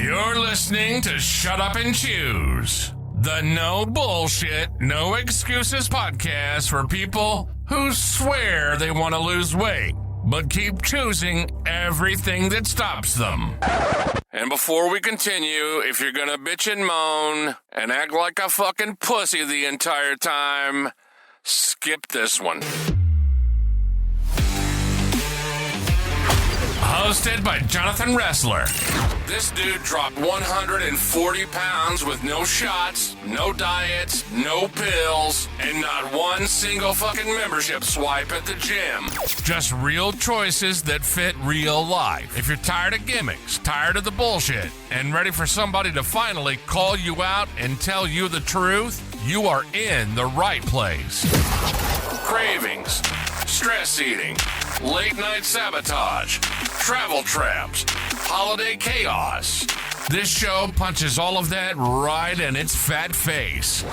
You're listening to Shut Up and Choose, the no bullshit, no excuses podcast for people who swear they want to lose weight, but keep choosing everything that stops them. And before we continue, if you're gonna bitch and moan and act like a fucking pussy the entire time, skip this one. Hosted by Jonathan Wrestler. This dude dropped 140 pounds with no shots, no diets, no pills, and not one single fucking membership swipe at the gym. Just real choices that fit real life. If you're tired of gimmicks, tired of the bullshit, and ready for somebody to finally call you out and tell you the truth, you are in the right place. Cravings, stress eating, late night sabotage, travel traps, holiday chaos. This show punches all of that right in its fat face.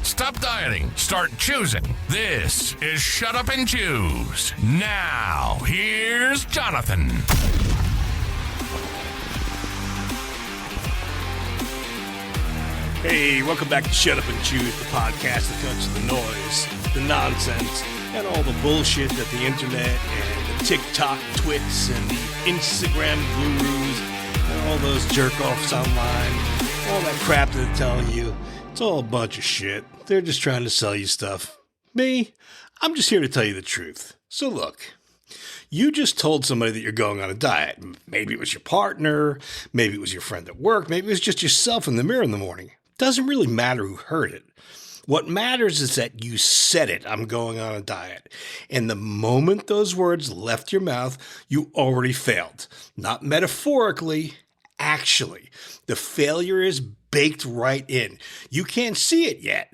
Stop dieting, start choosing. This is Shut Up and Choose. Now, here's Jonathan. Hey, welcome back to Shut Up and Choose, the podcast that cuts the noise, the nonsense, and all the bullshit that the internet and the TikTok twits and the Instagram gurus and all those jerk-offs online, all that crap that they're telling you, it's all a bunch of shit. They're just trying to sell you stuff. Me, I'm just here to tell you the truth. So look, you just told somebody that you're going on a diet. Maybe it was your partner, maybe it was your friend at work, maybe it was just yourself in the mirror in the morning. Doesn't really matter who heard it. What matters is that you said it, I'm going on a diet. And the moment those words left your mouth, you already failed. Not metaphorically, actually. The failure is baked right in. You can't see it yet,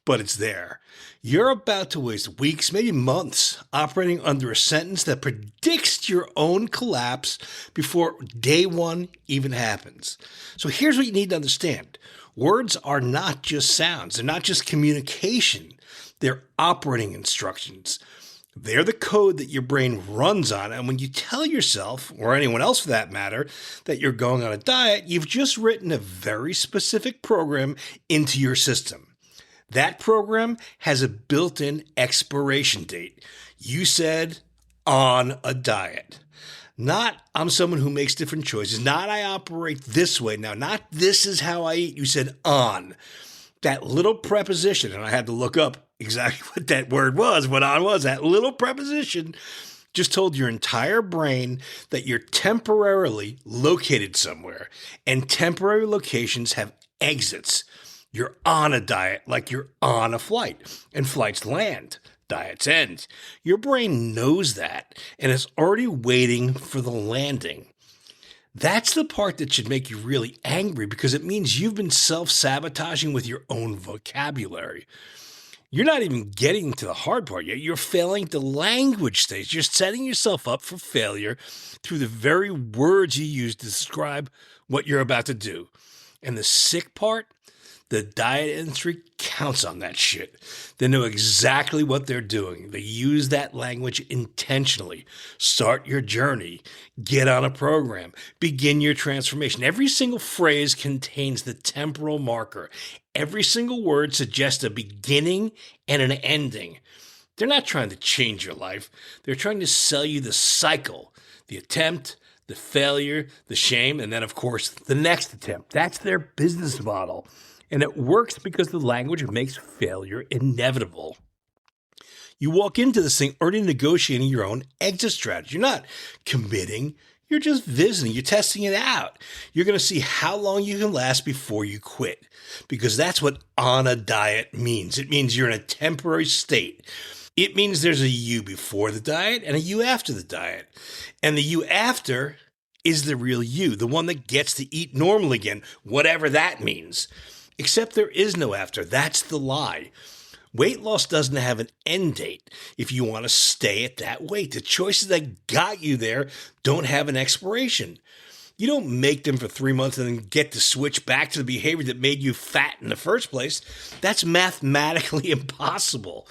but it's there. You're about to waste weeks, maybe months, operating under a sentence that predicts your own collapse before day one even happens. So here's what you need to understand. Words are not just sounds. They're not just communication. They're operating instructions. They're the code that your brain runs on. And when you tell yourself, or anyone else for that matter, that you're going on a diet, you've just written a very specific program into your system. That program has a built-in expiration date. You said, on a diet. Not, I'm someone who makes different choices. Not, I operate this way now. Not, this is how I eat. You said on. That little preposition, and I had to look up exactly what that word was, what on was. That little preposition just told your entire brain that you're temporarily located somewhere. And temporary locations have exits. You're on a diet like you're on a flight. And flights land. Diets end. Your brain knows that and is already waiting for the landing. That's the part that should make you really angry because it means you've been self-sabotaging with your own vocabulary. You're not even getting to the hard part yet. You're failing the language stage. You're setting yourself up for failure through the very words you use to describe what you're about to do. And the sick part, the diet industry counts on that shit. They know exactly what they're doing. They use that language intentionally. Start your journey. Get on a program. Begin your transformation. Every single phrase contains the temporal marker. Every single word suggests a beginning and an ending. They're not trying to change your life. They're trying to sell you the cycle, the attempt, the failure, the shame, and then, of course, the next attempt. That's their business model. And it works because the language makes failure inevitable. You walk into this thing already negotiating your own exit strategy. You're not committing. You're just visiting. You're testing it out. You're going to see how long you can last before you quit. Because that's what on a diet means. It means you're in a temporary state. It means there's a you before the diet and a you after the diet. And the you after is the real you, the one that gets to eat normal again, whatever that means. Except there is no after. That's the lie. Weight loss doesn't have an end date if you want to stay at that weight. The choices that got you there don't have an expiration. You don't make them for 3 months and then get to switch back to the behavior that made you fat in the first place. That's mathematically impossible.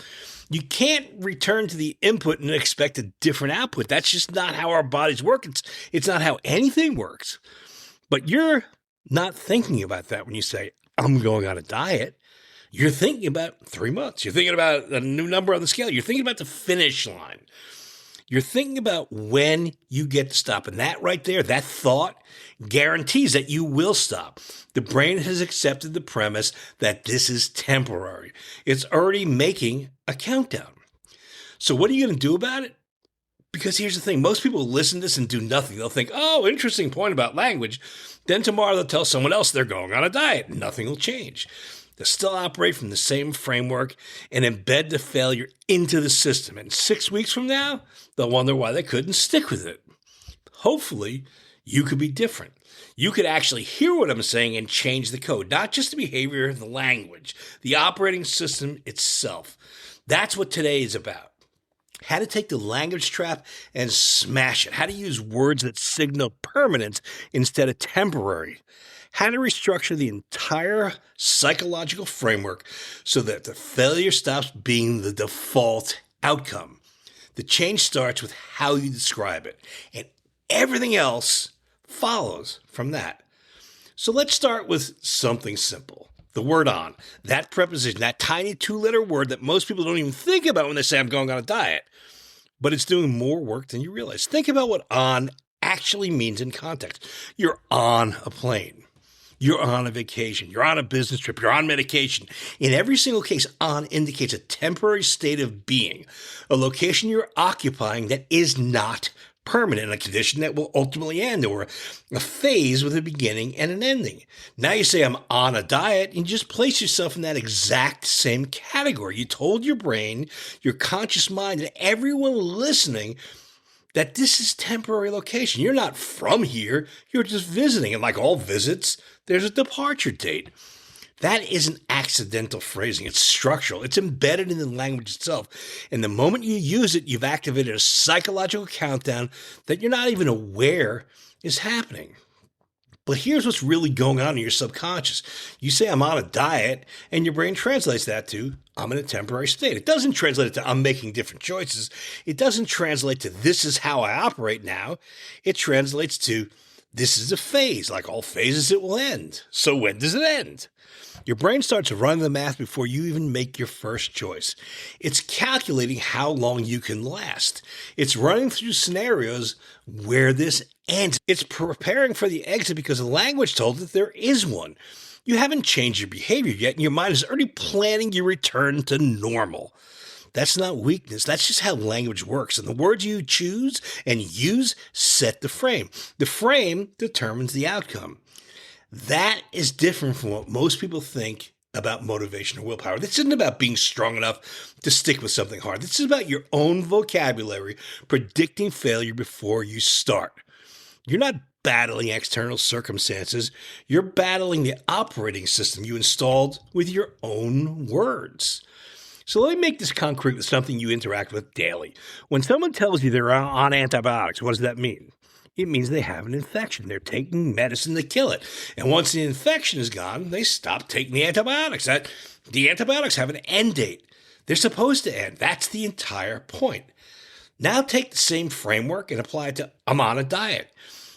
You can't return to the input and expect a different output. That's just not how our bodies work. It's not how anything works. But you're not thinking about that when you say, I'm going on a diet. You're thinking about 3 months. You're thinking about a new number on the scale. You're thinking about the finish line. You're thinking about when you get to stop. And that right there, that thought guarantees that you will stop. The brain has accepted the premise that this is temporary. It's already making a countdown. So what are you going to do about it? Because here's the thing. Most people listen to this and do nothing. They'll think, oh, interesting point about language. Then tomorrow they'll tell someone else they're going on a diet. Nothing will change. They'll still operate from the same framework and embed the failure into the system. And 6 weeks from now, they'll wonder why they couldn't stick with it. Hopefully, you could be different. You could actually hear what I'm saying and change the code, not just the behavior, the language, the operating system itself. That's what today is about. How to take the language trap and smash it. How to use words that signal permanence instead of temporary. How to restructure the entire psychological framework so that the failure stops being the default outcome. The change starts with how you describe it, and everything else follows from that. So let's start with something simple. The word on, that preposition, that tiny 2-letter word that most people don't even think about when they say I'm going on a diet, but it's doing more work than you realize. Think about what on actually means in context. You're on a plane. You're on a vacation. You're on a business trip. You're on medication. In every single case, on indicates a temporary state of being, a location you're occupying that is not permanent, a condition that will ultimately end, or a phase with a beginning and an ending. Now you say, I'm on a diet, and you just place yourself in that exact same category. You told your brain, your conscious mind, and everyone listening that this is temporary location. You're not from here. You're just visiting. And like all visits, there's a departure date. That isn't accidental phrasing. It's structural. It's embedded in the language itself. And the moment you use it, you've activated a psychological countdown that you're not even aware is happening. But here's what's really going on in your subconscious. You say, I'm on a diet, and your brain translates that to, I'm in a temporary state. It doesn't translate it to, I'm making different choices. It doesn't translate to, this is how I operate now. It translates to, this is a phase. Like all phases, it will end. So when does it end? Your brain starts running the math before you even make your first choice. It's calculating how long you can last. It's running through scenarios where this ends. It's preparing for the exit because the language told it there is one. You haven't changed your behavior yet, and your mind is already planning your return to normal. That's not weakness. That's just how language works. And the words you choose and use set the frame. The frame determines the outcome. That is different from what most people think about motivation or willpower. This isn't about being strong enough to stick with something hard. This is about your own vocabulary predicting failure before you start. You're not battling external circumstances. You're battling the operating system you installed with your own words. So let me make this concrete with something you interact with daily. When someone tells you they're on antibiotics, what does that mean? It means they have an infection. They're taking medicine to kill it. And once the infection is gone, they stop taking the antibiotics. The antibiotics have an end date. They're supposed to end. That's the entire point. Now take the same framework and apply it to, I'm on a diet.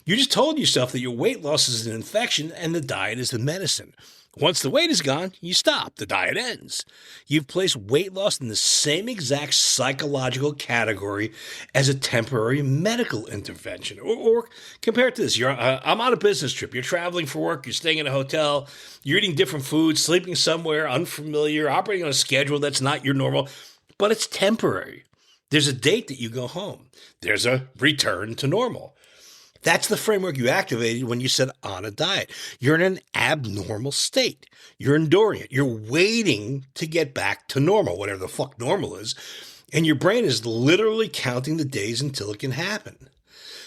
You just told yourself that your weight loss is an infection and the diet is the medicine. Once the weight is gone, you stop. The diet ends. You've placed weight loss in the same exact psychological category as a temporary medical intervention. Or compare it to this. I'm on a business trip. You're traveling for work. You're staying in a hotel. You're eating different foods, sleeping somewhere unfamiliar, operating on a schedule that's not your normal, but it's temporary. There's a date that you go home. There's a return to normal. That's the framework you activated when you said on a diet. You're in an abnormal state. You're enduring it. You're waiting to get back to normal, whatever the fuck normal is. And your brain is literally counting the days until it can happen.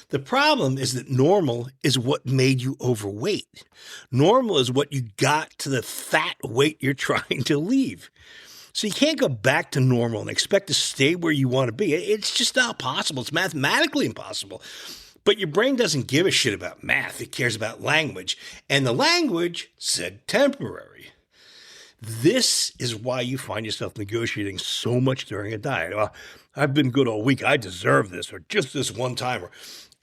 The problem is that normal is what made you overweight. Normal is what you got to the fat weight you're trying to leave. So you can't go back to normal and expect to stay where you want to be. It's just not possible. It's mathematically impossible. But your brain doesn't give a shit about math. It cares about language. And the language said temporary. This is why you find yourself negotiating so much during a diet. Well, I've been good all week. I deserve this, or just this one time. Or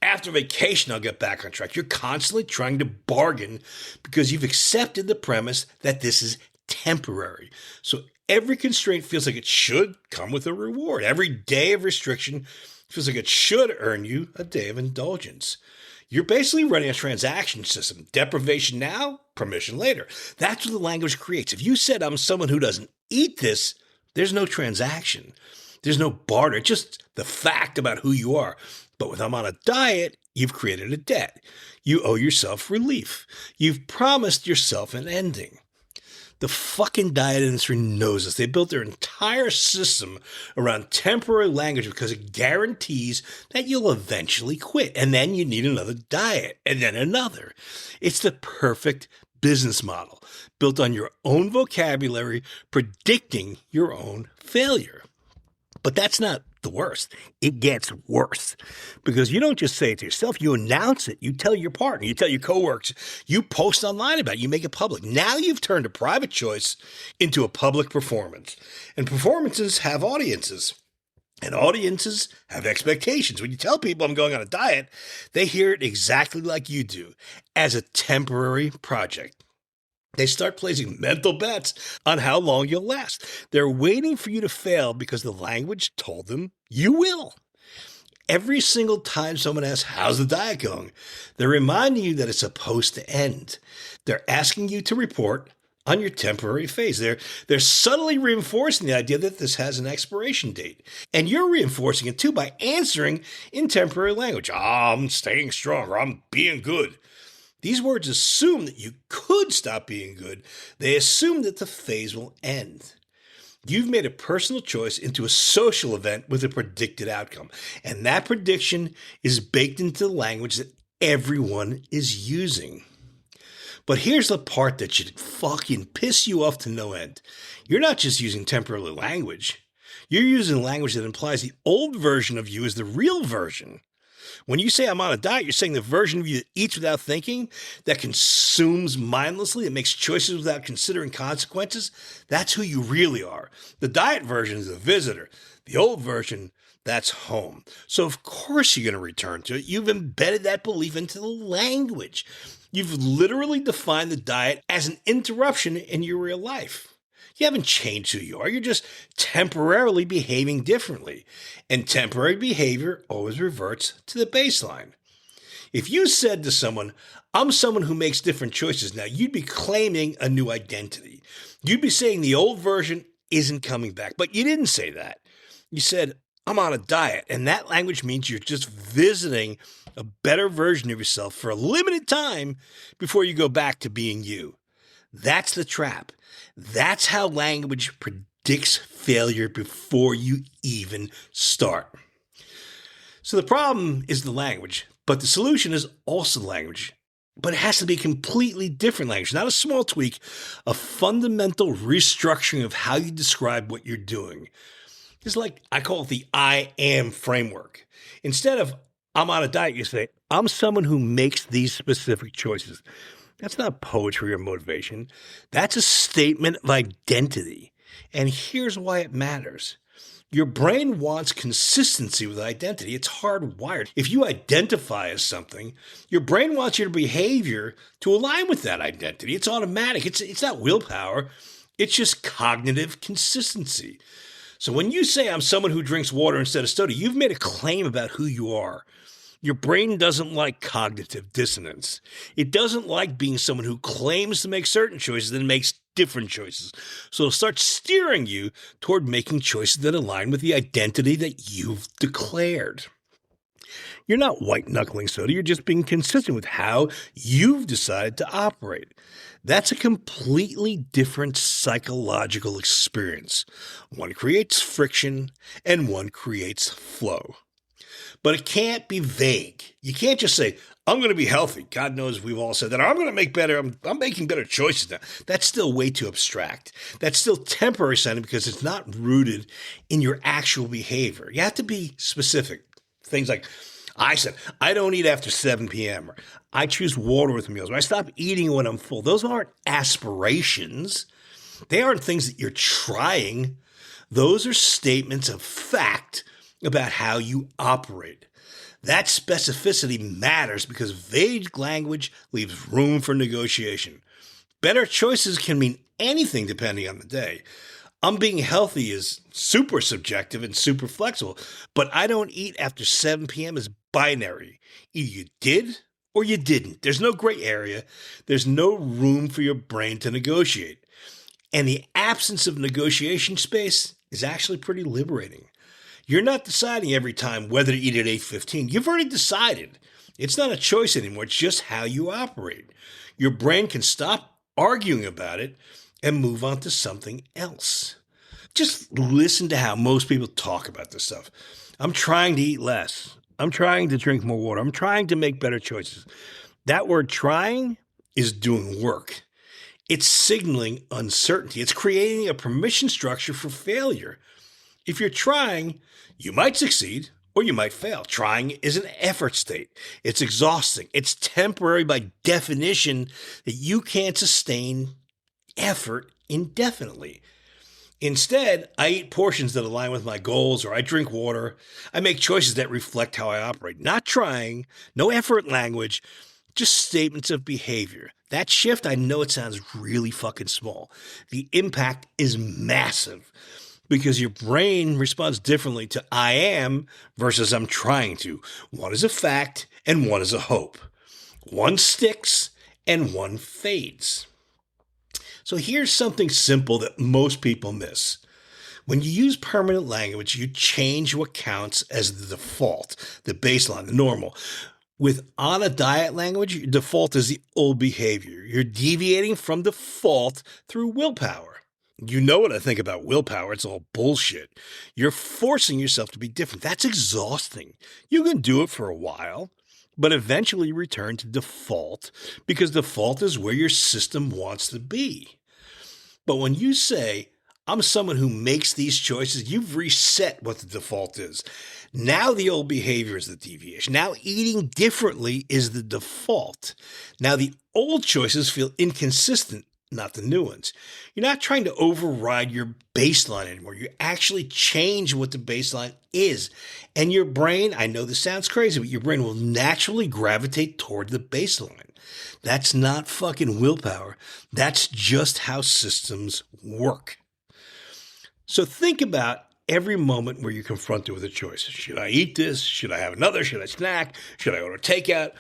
After vacation, I'll get back on track. You're constantly trying to bargain because you've accepted the premise that this is temporary. So every constraint feels like it should come with a reward. Every day of restriction feels like it should earn you a day of indulgence. You're basically running a transaction system. Deprivation now, permission later. That's what the language creates. If you said, I'm someone who doesn't eat this, there's no transaction. There's no barter. It's just the fact about who you are. But with I'm on a diet, you've created a debt. You owe yourself relief. You've promised yourself an ending. The fucking diet industry knows this. They built their entire system around temporary language because it guarantees that you'll eventually quit. And then you need another diet and then another. It's the perfect business model built on your own vocabulary, predicting your own failure. But that's not the worst. It gets worse because you don't just say it to yourself. You announce it. You tell your partner. You tell your coworkers. You post online about it. You make it public. Now you've turned a private choice into a public performance. And performances have audiences. And audiences have expectations. When you tell people I'm going on a diet, they hear it exactly like you do, as a temporary project. They start placing mental bets on how long you'll last. They're waiting for you to fail because the language told them you will. Every single time someone asks, how's the diet going? They're reminding you that it's supposed to end. They're asking you to report on your temporary phase. They're subtly reinforcing the idea that this has an expiration date. And you're reinforcing it too by answering in temporary language. I'm staying strong, or I'm being good. These words assume that you could stop being good. They assume that the phase will end. You've made a personal choice into a social event with a predicted outcome. And that prediction is baked into the language that everyone is using. But here's the part that should fucking piss you off to no end. You're not just using temporary language. You're using language that implies the old version of you is the real version. When you say I'm on a diet, you're saying the version of you that eats without thinking, that consumes mindlessly, that makes choices without considering consequences. That's who you really are. The diet version is a visitor. The old version, that's home. So of course you're going to return to it. You've embedded that belief into the language. You've literally defined the diet as an interruption in your real life. You haven't changed who you are. You're just temporarily behaving differently. And temporary behavior always reverts to the baseline. If you said to someone, I'm someone who makes different choices now, you'd be claiming a new identity. You'd be saying the old version isn't coming back. But you didn't say that. You said, I'm on a diet. And that language means you're just visiting a better version of yourself for a limited time before you go back to being you. That's the trap. That's how language predicts failure before you even start. So the problem is the language, but the solution is also the language. But it has to be a completely different language, not a small tweak, a fundamental restructuring of how you describe what you're doing. It's like, I call it the I am framework. Instead of I'm on a diet, you say, I'm someone who makes these specific choices. That's not poetry or motivation. That's a statement of identity. And here's why it matters. Your brain wants consistency with identity. It's hardwired. If you identify as something, your brain wants your behavior to align with that identity. It's automatic. It's not willpower. It's just cognitive consistency. So when you say I'm someone who drinks water instead of soda, you've made a claim about who you are. Your brain doesn't like cognitive dissonance. It doesn't like being someone who claims to make certain choices and makes different choices. So it'll start steering you toward making choices that align with the identity that you've declared. You're not white-knuckling soda. You're just being consistent with how you've decided to operate. That's a completely different psychological experience. One creates friction and one creates flow. But it can't be vague. You can't just say, I'm going to be healthy. God knows we've all said that. Or I'm going to make better. I'm making better choices now. That's still way too abstract. That's still temporary sounding because it's not rooted in your actual behavior. You have to be specific. Things like, I said, I don't eat after 7 p.m. Or I choose water with meals. Or I stop eating when I'm full. Those aren't aspirations. They aren't things that you're trying. Those are statements of fact about how you operate. That specificity matters because vague language leaves room for negotiation. Better choices can mean anything depending on the day. Being healthy is super subjective and super flexible, but I don't eat after 7 p.m. is binary. Either you did or you didn't. There's no gray area. There's no room for your brain to negotiate. And the absence of negotiation space is actually pretty liberating. You're not deciding every time whether to eat at 8:15. You've already decided. It's not a choice anymore. It's just how you operate. Your brain can stop arguing about it and move on to something else. Just listen to how most people talk about this stuff. I'm trying to eat less. I'm trying to drink more water. I'm trying to make better choices. That word trying is doing work. It's signaling uncertainty. It's creating a permission structure for failure. If you're trying, you might succeed or you might fail. Trying is an effort state. It's exhausting. It's temporary by definition that you can't sustain effort indefinitely. Instead, I eat portions that align with my goals, or I drink water. I make choices that reflect how I operate. Not trying, no effort language, just statements of behavior. That shift, I know it sounds really fucking small. The impact is massive because your brain responds differently to I am versus I'm trying to. One is a fact and one is a hope. One sticks and one fades. So here's something simple that most people miss. When you use permanent language, you change what counts as the default, the baseline, the normal. With on a diet language, your default is the old behavior. You're deviating from default through willpower. You know what I think about willpower. It's all bullshit. You're forcing yourself to be different. That's exhausting. You can do it for a while, but eventually return to default because default is where your system wants to be. But when you say, I'm someone who makes these choices, you've reset what the default is. Now the old behavior is the deviation. Now eating differently is the default. Now the old choices feel inconsistent, not the new ones. You're not trying to override your baseline anymore. You actually change what the baseline is. And your brain, I know this sounds crazy, but your brain will naturally gravitate toward the baseline. That's not fucking willpower. That's just how systems work. So think about every moment where you're confronted with a choice. Should I eat this? Should I have another? Should I snack? Should I order takeout?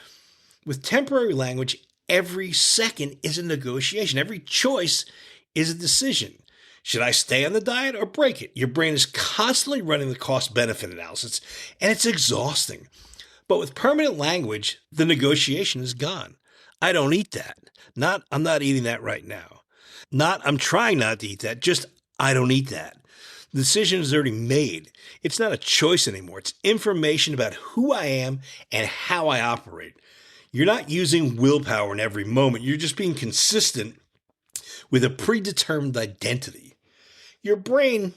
With temporary language, every second is a negotiation. Every choice is a decision. Should I stay on the diet or break it? Your brain is constantly running the cost-benefit analysis, and it's exhausting. But with permanent language, the negotiation is gone. I don't eat that. Not, I'm not eating that right now. Not, I'm trying not to eat that. Just, I don't eat that. The decision is already made. It's not a choice anymore. It's information about who I am and how I operate. You're not using willpower in every moment. You're just being consistent with a predetermined identity. Your brain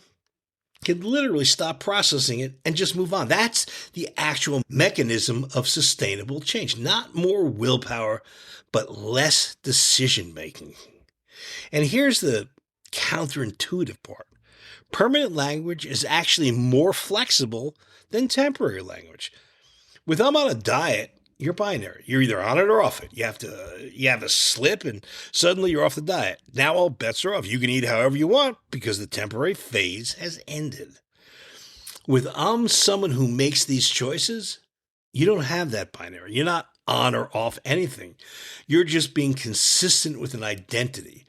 can literally stop processing it and just move on. That's the actual mechanism of sustainable change. Not more willpower, but less decision making. And here's the counterintuitive part. Permanent language is actually more flexible than temporary language. With I'm on a diet, you're binary. You're either on it or off it. You have a slip and suddenly you're off the diet. Now all bets are off. You can eat however you want because the temporary phase has ended. With I'm someone who makes these choices, you don't have that binary. You're not on or off anything. You're just being consistent with an identity.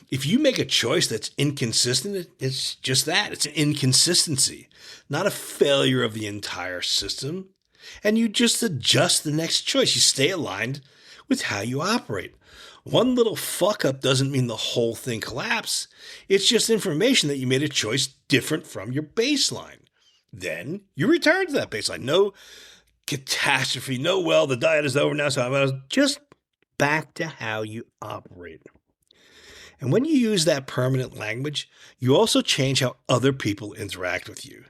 If you make a choice that's inconsistent, it's just that. It's an inconsistency, not a failure of the entire system. And you just adjust the next choice. You stay aligned with how you operate. One little fuck up doesn't mean the whole thing collapses. It's just information that you made a choice different from your baseline. Then you return to that baseline. No catastrophe. No, well, the diet is over now, so I'm just back to how you operate. And when you use that permanent language, you also change how other people interact with you.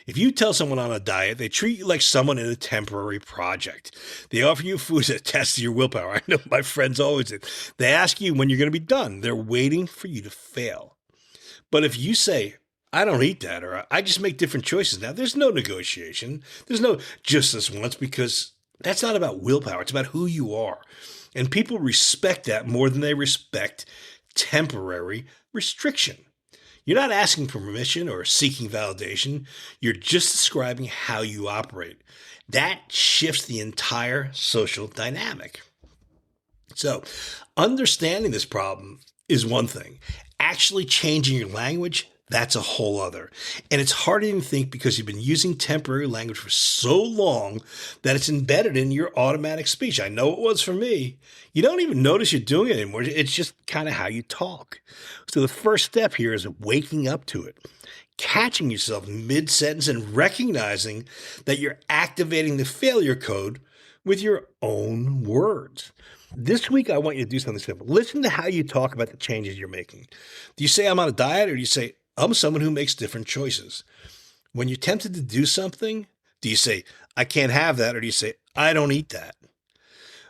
If you tell someone on a diet, they treat you like someone in a temporary project. They offer you food that tests your willpower. I know my friends always did. They ask you when you're going to be done. They're waiting for you to fail. But if you say, I don't eat that, or I just make different choices now. There's no negotiation. There's no just this once, because that's not about willpower. It's about who you are. And people respect that more than they respect temporary restriction. You're not asking for permission or seeking validation. You're just describing how you operate. That shifts the entire social dynamic. So, understanding this problem is one thing. Actually changing your language, that's a whole other. And it's hard to even think because you've been using temporary language for so long that it's embedded in your automatic speech. I know it was for me. You don't even notice you're doing it anymore. It's just kind of how you talk. So the first step here is waking up to it, catching yourself mid-sentence and recognizing that you're activating the failure code with your own words. This week, I want you to do something simple. Listen to how you talk about the changes you're making. Do you say I'm on a diet, or do you say I'm someone who makes different choices? When you're tempted to do something, do you say I can't have that, or do you say I don't eat that?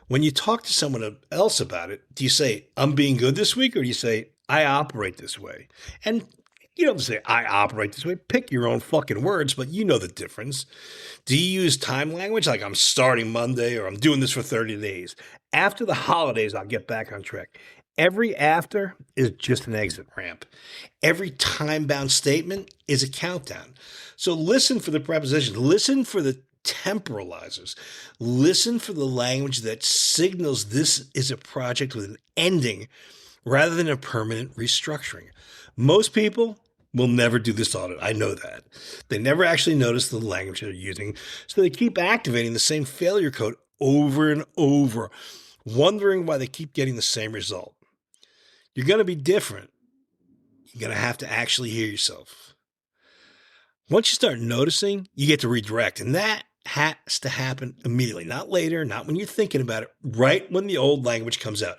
When you talk to someone else about it, do you say I'm being good this week, or do you say I operate this way? And you don't say I operate this way. Pick your own fucking words, but you know the difference. Do you use time language like I'm starting Monday, or I'm doing this for 30 days? After the holidays, I'll get back on track. Every after is just an exit ramp. Every time-bound statement is a countdown. So listen for the prepositions. Listen for the temporalizers. Listen for the language that signals this is a project with an ending rather than a permanent restructuring. Most people will never do this audit. I know that. They never actually notice the language they're using, so they keep activating the same failure code over and over, wondering why they keep getting the same result. You're going to be different. You're going to have to actually hear yourself. Once you start noticing, you get to redirect, and that has to happen immediately, not later, not when you're thinking about it, right when the old language comes out.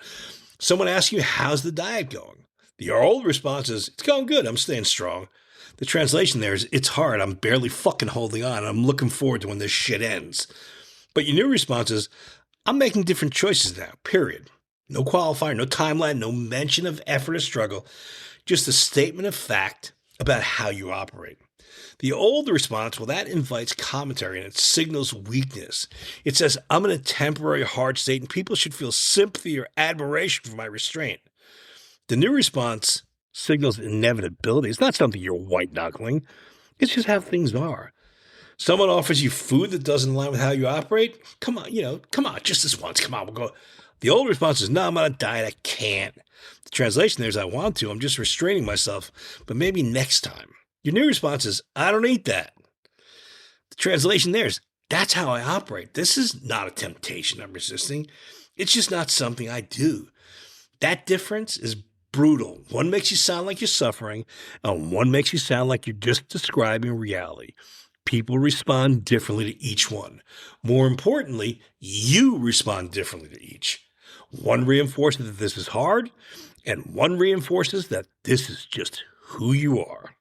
Someone asks you, how's the diet going? The old response is, it's going good. I'm staying strong. The translation there is, it's hard. I'm barely fucking holding on. I'm looking forward to when this shit ends. But your new response is, I'm making different choices now, period. No qualifier, no timeline, no mention of effort or struggle. Just a statement of fact about how you operate. The old response, well, that invites commentary and it signals weakness. It says, I'm in a temporary hard state and people should feel sympathy or admiration for my restraint. The new response signals inevitability. It's not something you're white-knuckling. It's just how things are. Someone offers you food that doesn't align with how you operate. Come on, just this once. Come on, we'll go. The old response is, no, I'm on a diet. I can't. The translation there is, I want to. I'm just restraining myself, but maybe next time. Your new response is, I don't eat that. The translation there is, that's how I operate. This is not a temptation I'm resisting. It's just not something I do. That difference is brutal. One makes you sound like you're suffering, and one makes you sound like you're just describing reality. People respond differently to each one. More importantly, you respond differently to each. One reinforces that this is hard, and one reinforces that this is just who you are.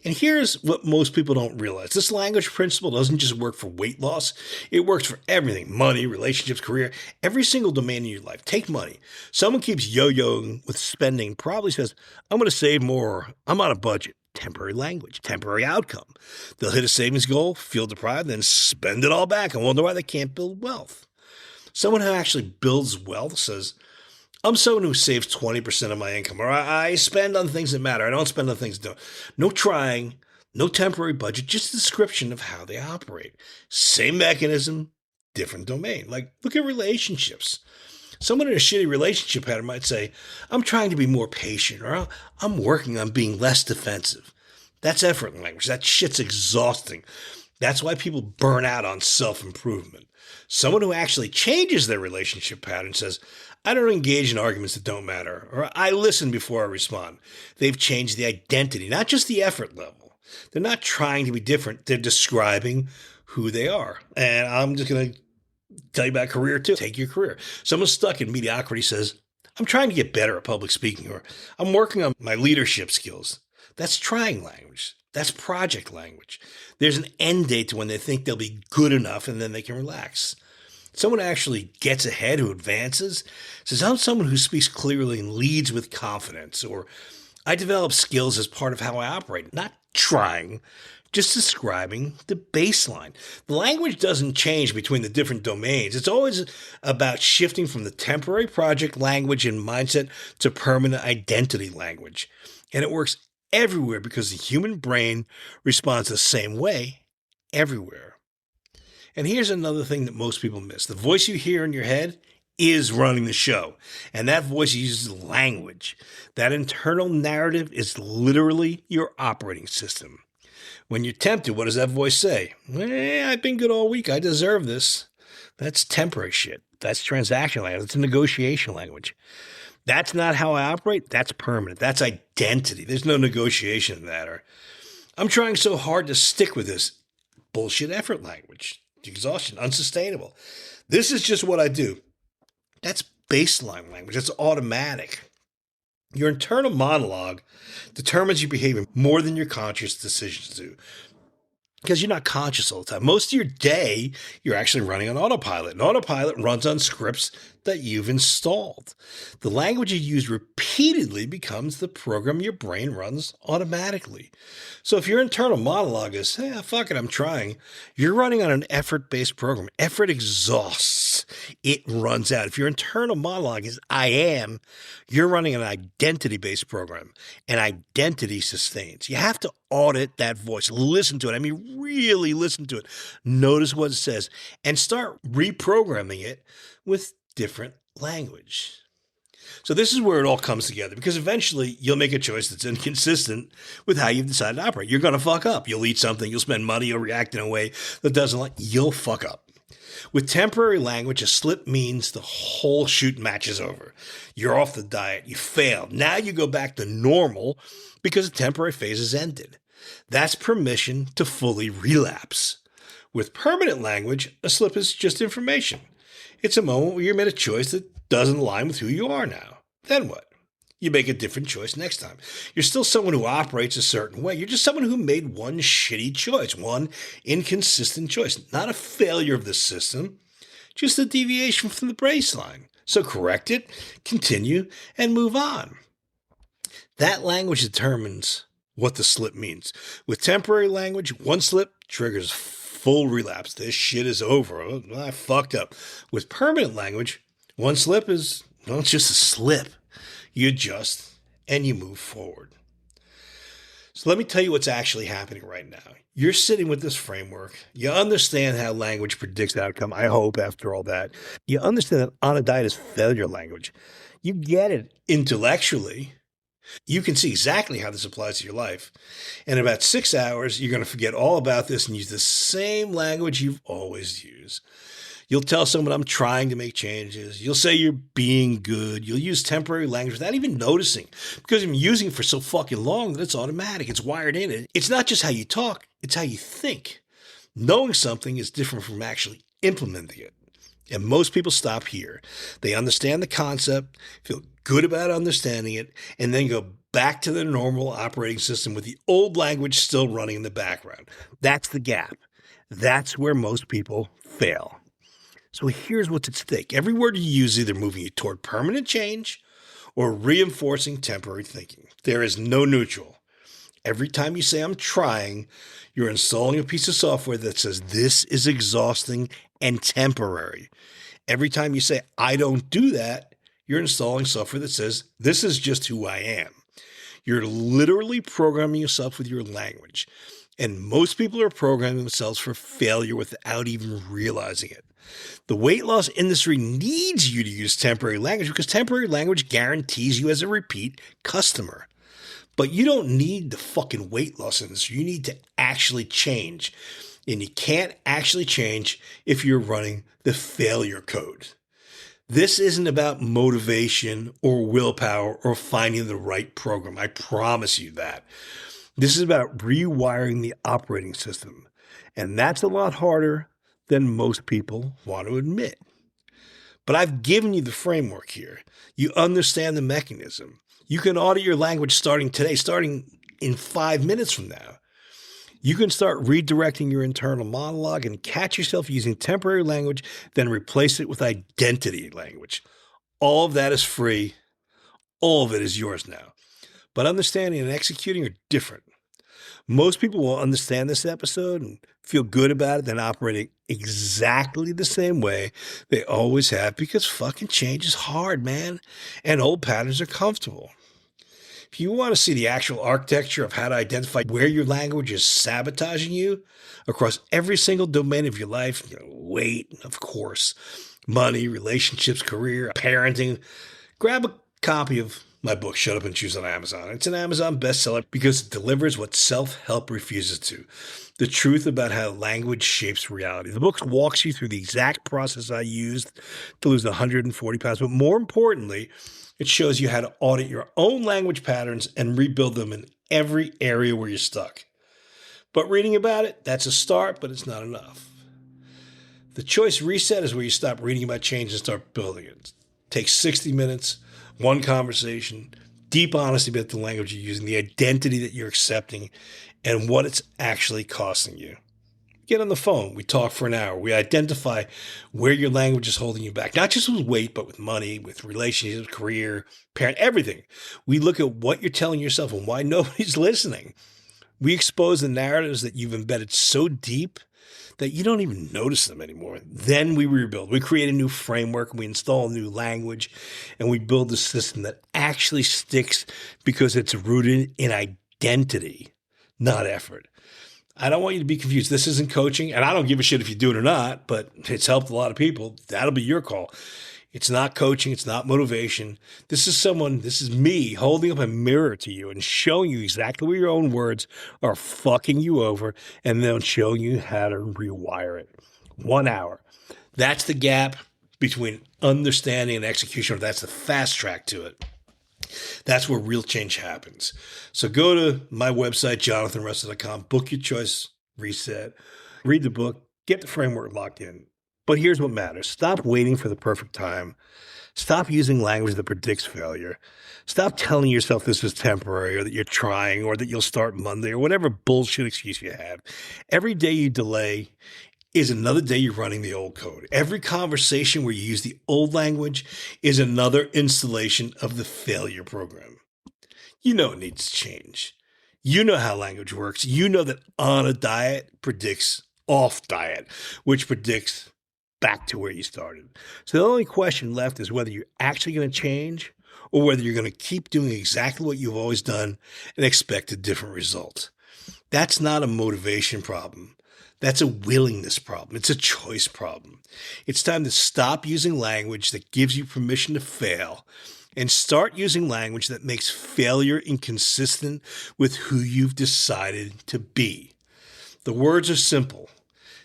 And here's what most people don't realize. This language principle doesn't just work for weight loss. It works for everything. Money, relationships, career, every single domain in your life. Take money. Someone keeps yo-yoing with spending, probably says, I'm going to save more. I'm on a budget. Temporary language, temporary outcome. They'll hit a savings goal, feel deprived, then spend it all back and wonder why they can't build wealth. Someone who actually builds wealth says, I'm someone who saves 20% of my income, or I spend on things that matter. I don't spend on things that don't. No trying, no temporary budget, just a description of how they operate. Same mechanism, different domain. Like, look at relationships. Someone in a shitty relationship pattern might say, I'm trying to be more patient, or I'm working on being less defensive. That's effort language. That shit's exhausting. That's why people burn out on self-improvement. Someone who actually changes their relationship pattern says, I don't engage in arguments that don't matter, or I listen before I respond. They've changed the identity, not just the effort level. They're not trying to be different. They're describing who they are. And I'm just going to tell you about career too. Take your career. Someone stuck in mediocrity says, I'm trying to get better at public speaking, or I'm working on my leadership skills. That's trying language. That's project language. There's an end date to when they think they'll be good enough and then they can relax. Someone actually gets ahead, who advances, says, I'm someone who speaks clearly and leads with confidence, or I develop skills as part of how I operate, not trying, just describing the baseline. The language doesn't change between the different domains. It's always about shifting from the temporary project language and mindset to permanent identity language. And it works everywhere because the human brain responds the same way everywhere. And here's another thing that most people miss. The voice you hear in your head is running the show. And that voice uses language. That internal narrative is literally your operating system. When you're tempted, what does that voice say? I've been good all week. I deserve this. That's temporary shit. That's transactional language. That's a negotiation language. That's not how I operate. That's permanent. That's identity. There's no negotiation in that. Or I'm trying so hard to stick with this bullshit effort language. Exhaustion, unsustainable. This is just what I do. That's baseline language. That's automatic. Your internal monologue determines your behavior more than your conscious decisions do. Because you're not conscious all the time. Most of your day, you're actually running on autopilot. And autopilot runs on scripts that you've installed. The language you use repeatedly becomes the program your brain runs automatically. So if your internal monologue is, hey, fuck it, I'm trying, you're running on an effort-based program. Effort exhausts. It runs out. If your internal monologue is, I am, you're running an identity-based program. And identity sustains. You have to audit that voice. Listen to it. I mean, really listen to it. Notice what it says. And start reprogramming it with different language. So this is where it all comes together, because eventually you'll make a choice that's inconsistent with how you've decided to operate. You're going to fuck up. You'll eat something. You'll spend money. You'll react in a way that doesn't like. You'll fuck up. With temporary language, a slip means the whole shoot match is over. You're off the diet. You failed. Now you go back to normal because the temporary phase has ended. That's permission to fully relapse. With permanent language, a slip is just information. It's a moment where you made a choice that doesn't align with who you are now. Then what? You make a different choice next time. You're still someone who operates a certain way. You're just someone who made one shitty choice, one inconsistent choice. Not a failure of the system, just a deviation from the baseline. So correct it, continue, and move on. That language determines what the slip means. With temporary language, one slip triggers full relapse. This shit is over. Oh, I fucked up. With permanent language, one slip is, well, it's just a slip. You adjust and you move forward. So let me tell you what's actually happening right now. You're sitting with this framework. You understand how language predicts outcome, I hope, after all that. You understand that on a diet is failure language. You get it intellectually. You can see exactly how this applies to your life. In about 6 hours, you're going to forget all about this and use the same language you've always used. You'll tell someone, I'm trying to make changes. You'll say you're being good. You'll use temporary language without even noticing, because you've been using it for so fucking long that it's automatic. It's wired in it. It's not just how you talk. It's how you think. Knowing something is different from actually implementing it. And most people stop here. They understand the concept, feel good about understanding it, and then go back to their normal operating system with the old language still running in the background. That's the gap. That's where most people fail. So here's what's at stake. Every word you use is either moving you toward permanent change or reinforcing temporary thinking. There is no neutral. Every time you say, I'm trying, you're installing a piece of software that says this is exhausting and temporary. Every time you say, I don't do that, you're installing software that says this is just who I am. You're literally programming yourself with your language. And most people are programming themselves for failure without even realizing it. The weight loss industry needs you to use temporary language because temporary language guarantees you as a repeat customer. But you don't need the fucking weight loss industry. You need to actually change. And you can't actually change if you're running the failure code. This isn't about motivation or willpower or finding the right program. I promise you that. This is about rewiring the operating system. And that's a lot harder than most people want to admit. But I've given you the framework here. You understand the mechanism. You can audit your language starting today, starting in 5 minutes from now. You can start redirecting your internal monologue and catch yourself using temporary language, then replace it with identity language. All of that is free. All of it is yours now. but understanding and executing are different. Most people will understand this episode and feel good about it, then operating exactly the same way they always have, because fucking change is hard, man, and old patterns are comfortable. If you want to see the actual architecture of how to identify where your language is sabotaging you across every single domain of your life, weight, of course, money, relationships, career, parenting, grab a copy of my book, Shut Up and Choose, on Amazon. It's an Amazon bestseller because it delivers what self-help refuses to: the truth about how language shapes reality. The book walks you through the exact process I used to lose 140 pounds, but more importantly, it shows you how to audit your own language patterns and rebuild them in every area where you're stuck. But reading about it, that's a start, but it's not enough. The choice reset is where you stop reading about change and start building it. It takes 60 minutes, one conversation, deep honesty about the language you're using, the identity that you're accepting, and what it's actually costing you. Get on the phone. We talk for an hour. We identify where your language is holding you back, not just with weight, but with money, with relationships, career, parent, everything. We look at what you're telling yourself and why nobody's listening. We expose the narratives that you've embedded so deep that you don't even notice them anymore. Then we rebuild. We create a new framework, we install a new language, and we build a system that actually sticks because it's rooted in identity, not effort. I don't want you to be confused. This isn't coaching, and I don't give a shit if you do it or not, but it's helped a lot of people. That'll be your call. It's not coaching. It's not motivation. This is me holding up a mirror to you and showing you exactly where your own words are fucking you over, and then showing you how to rewire it. 1 hour. That's the gap between understanding and execution, or that's the fast track to it. That's where real change happens. So go to my website, jonathanrussell.com, book your choice reset, read the book, get the framework locked in. But here's what matters. Stop waiting for the perfect time. Stop using language that predicts failure. Stop telling yourself this is temporary, or that you're trying, or that you'll start Monday, or whatever bullshit excuse you have. Every day you delay is another day you're running the old code. Every conversation where you use the old language is another installation of the failure program. You know it needs to change. You know how language works. You know that on a diet predicts off diet, which predicts back to where you started. So the only question left is whether you're actually going to change, or whether you're going to keep doing exactly what you've always done and expect a different result. That's not a motivation problem. That's a willingness problem. It's a choice problem. It's time to stop using language that gives you permission to fail and start using language that makes failure inconsistent with who you've decided to be. The words are simple.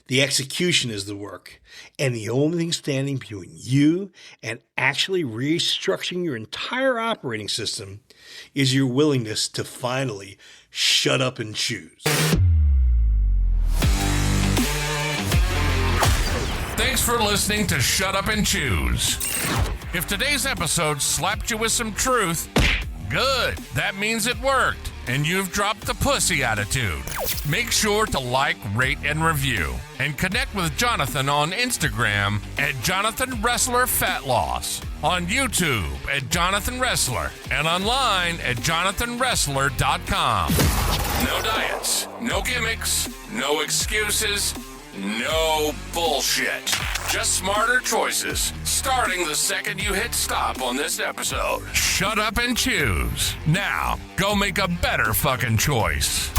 The execution is the work. And the only thing standing between you and actually restructuring your entire operating system is your willingness to finally shut up and choose. Thanks for listening to Shut Up and Choose. If today's episode slapped you with some truth, good. That means it worked, and you've dropped the pussy attitude. Make sure to like, rate, and review. And connect with Jonathan on Instagram at Jonathan Wrestler Fat Loss, on YouTube at Jonathan Wrestler, and online at jonathanwrestler.com. No diets, no gimmicks, no excuses, no bullshit. Just smarter choices, starting the second you hit stop on this episode. Shut up and choose. Now, go make a better fucking choice.